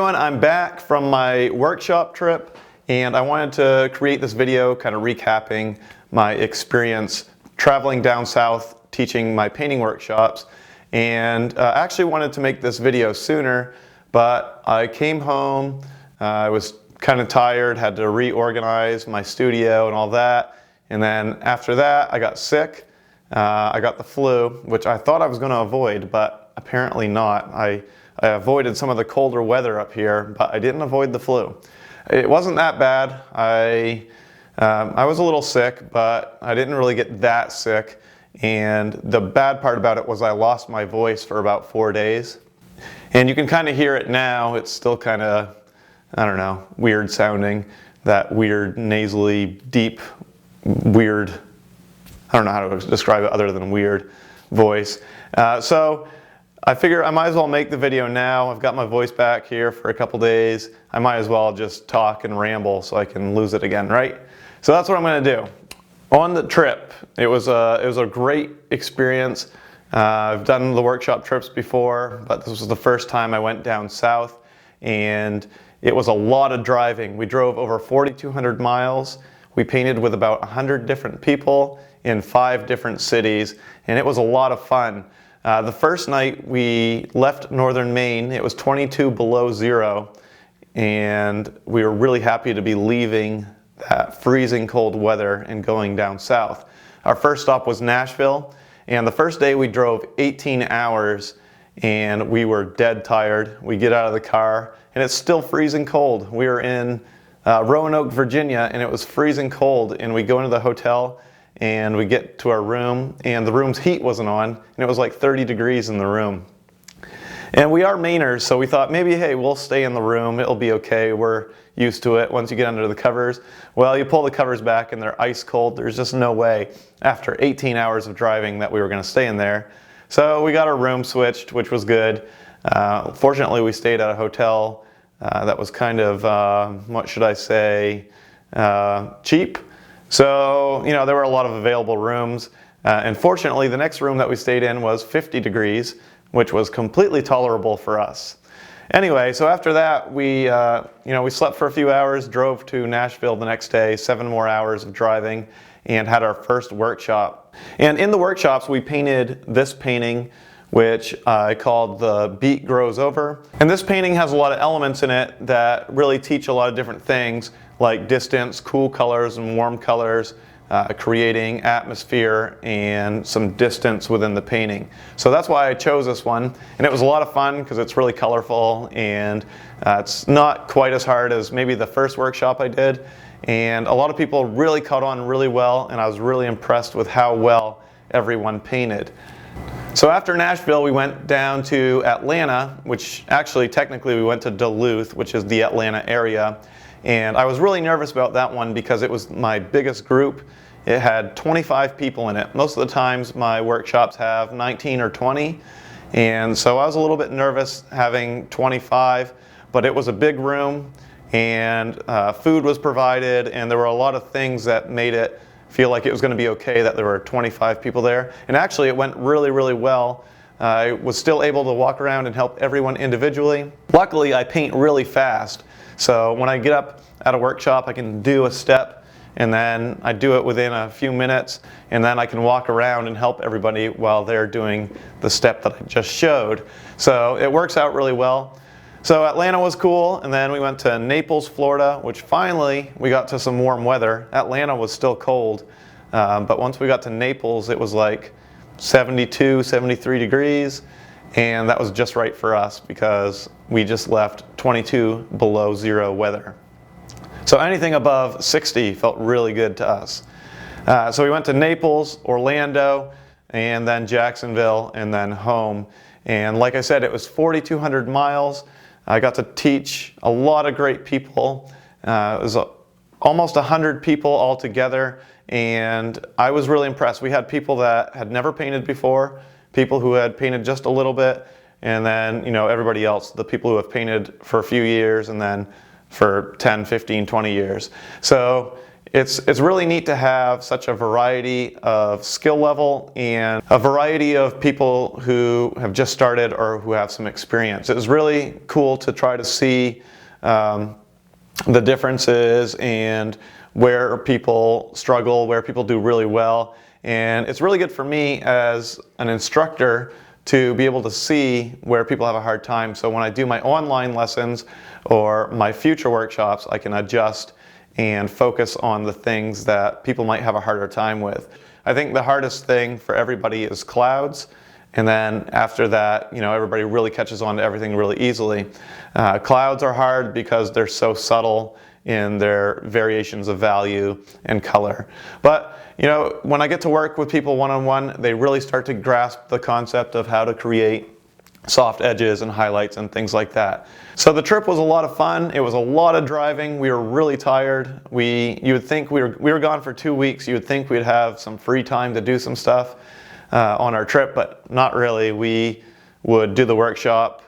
everyone, I'm back from my workshop trip and I wanted to create this video kind of recapping my experience traveling down south teaching my painting workshops, and I actually wanted to make this video sooner, but I came home, I was kind of tired, had to reorganize my studio and all that, and then after that I got sick. I got the flu, which I thought I was going to avoid, but apparently not. I avoided some of the colder weather up here, but I didn't avoid the flu. It wasn't that bad. I was a little sick, but I didn't really get that sick. And the bad part about it was I lost my voice for about 4 days. And you can kind of hear it now. It's still kind of, I don't know, weird sounding. That weird, nasally, deep, weird, I don't know how to describe it other than weird voice. So I figure I might as well make the video now. I've got my voice back here for a couple days. I might as well just talk and ramble so I can lose it again, right? So that's what I'm going to do. On the trip, it was a great experience. I've done the workshop trips before, but this was the first time I went down south, and it was a lot of driving. We drove over 4,200 miles. We painted with about 100 different people in 5 different cities, and it was a lot of fun. The first night we left northern Maine, it was 22 below zero, and we were really happy to be leaving that freezing cold weather and going down south. Our first stop was Nashville, and the first day we drove 18 hours and we were dead tired. We get out of the car and it's still freezing cold. We were in Roanoke, Virginia, and it was freezing cold, and we go into the hotel and we get to our room and the room's heat wasn't on and it was like 30 degrees in the room. And we are Mainers, so we thought maybe, hey, we'll stay in the room, it'll be okay, we're used to it once you get under the covers. Well, you pull the covers back and they're ice cold. There's just no way after 18 hours of driving that we were going to stay in there. So we got our room switched, which was good. Fortunately, we stayed at a hotel that was kind of, what should I say, cheap. So, you know, there were a lot of available rooms. And fortunately, the next room that we stayed in was 50 degrees, which was completely tolerable for us. Anyway, so after that, we slept for a few hours, drove to Nashville the next day, 7 more hours of driving, and had our first workshop. And in the workshops, we painted this painting, which I called The Beat Grows Over. And this painting has a lot of elements in it that really teach a lot of different things, like distance, cool colors and warm colors, creating atmosphere and some distance within the painting. So that's why I chose this one, and it was a lot of fun because it's really colorful, and it's not quite as hard as maybe the first workshop I did, and a lot of people really caught on really well, and I was really impressed with how well everyone painted. So after Nashville, we went down to Atlanta, which actually technically we went to Duluth, which is the Atlanta area. And I was really nervous about that one because it was my biggest group. It had 25 people in it. Most of the times my workshops have 19 or 20. And so I was a little bit nervous having 25, but it was a big room, and food was provided, and there were a lot of things that made it feel like it was going to be okay that there were 25 people there. And actually it went really, really well. I was still able to walk around and help everyone individually. Luckily, I paint really fast. So when I get up at a workshop, I can do a step, and then I do it within a few minutes, and then I can walk around and help everybody while they're doing the step that I just showed. So it works out really well. So Atlanta was cool, and then we went to Naples, Florida, which finally we got to some warm weather. Atlanta was still cold, but once we got to Naples, it was like 72, 73 degrees. And that was just right for us because we just left 22 below zero weather. So anything above 60 felt really good to us. So we went to Naples, Orlando, and then Jacksonville, and then home. And like I said, it was 4,200 miles. I got to teach a lot of great people. It was almost 100 people all together, and I was really impressed. We had people that had never painted before, people who had painted just a little bit, and then, you know, everybody else, the people who have painted for a few years and then for 10, 15, 20 years. So it's really neat to have such a variety of skill level and a variety of people who have just started or who have some experience. It was really cool to try to see the differences and where people struggle, where people do really well. And it's really good for me as an instructor to be able to see where people have a hard time. So when I do my online lessons or my future workshops, I can adjust and focus on the things that people might have a harder time with. I think the hardest thing for everybody is clouds. And then after that, everybody really catches on to everything really easily. Clouds are hard because they're so subtle in their variations of value and color. But when I get to work with people one-on-one, they really start to grasp the concept of how to create soft edges and highlights and things like that. So the trip was a lot of fun. It was a lot of driving. We were really tired. You would think we were gone for 2 weeks. You would think we'd have some free time to do some stuff on our trip, but not really. We would do the workshop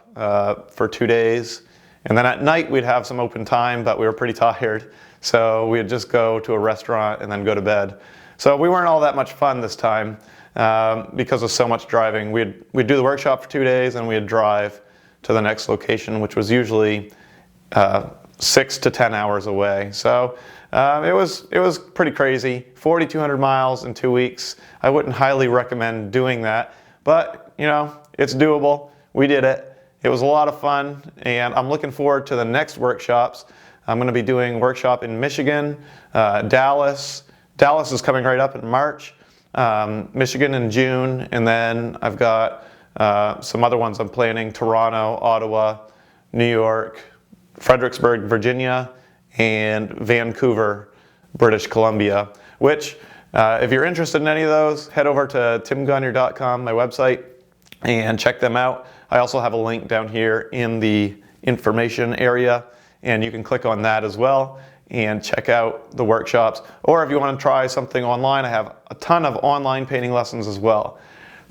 for 2 days, and then at night we'd have some open time, but we were pretty tired, so we'd just go to a restaurant and then go to bed. So we weren't all that much fun this time because of so much driving. We'd do the workshop for 2 days and we'd drive to the next location, which was usually 6 to 10 hours away. So it was pretty crazy. 4,200 miles in 2 weeks. I wouldn't highly recommend doing that, but it's doable. We did it. It was a lot of fun, and I'm looking forward to the next workshops. I'm going to be doing a workshop in Michigan, Dallas. Dallas is coming right up in March, Michigan in June, and then I've got some other ones I'm planning: Toronto, Ottawa, New York, Fredericksburg, Virginia, and Vancouver, British Columbia. Which, if you're interested in any of those, head over to timgagnon.com, my website, and check them out. I also have a link down here in the information area, and you can click on that as well and check out the workshops. Or if you want to try something online, I have a ton of online painting lessons as well.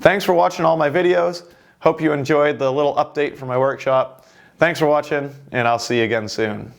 Thanks for watching all my videos. Hope you enjoyed the little update from my workshop. Thanks for watching, and I'll see you again soon.